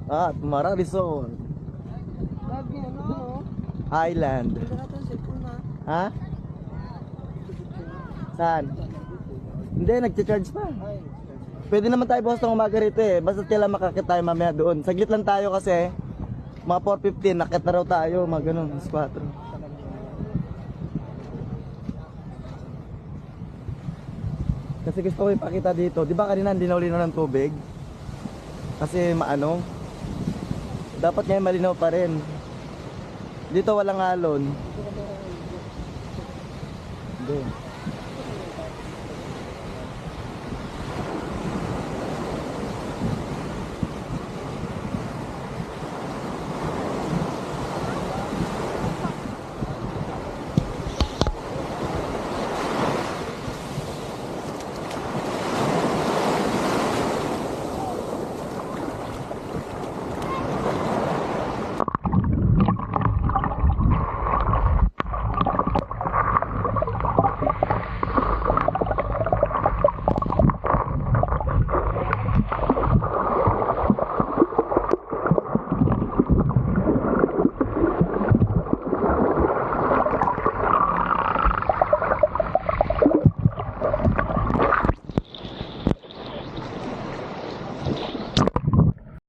Ah, Tumara Resort. Lagi ano? Island. Hindi natin cellphone na. Ha? Saan? Hindi, nagcha-charge pa. Ay. Pwede naman tayo bukas ng umaga rito eh. Basta kailan makakita tayo mamaya doon. Saglit lang tayo kasi. Mga 4:15, nakit na raw tayo. Mga ganun, mas 4. Kasi gusto ko ipakita dito. Di ba kanina hindi na ulinaw ng tubig? Kasi maano. Dapat ngayon malinaw pa rin. Dito walang alon. Hindi.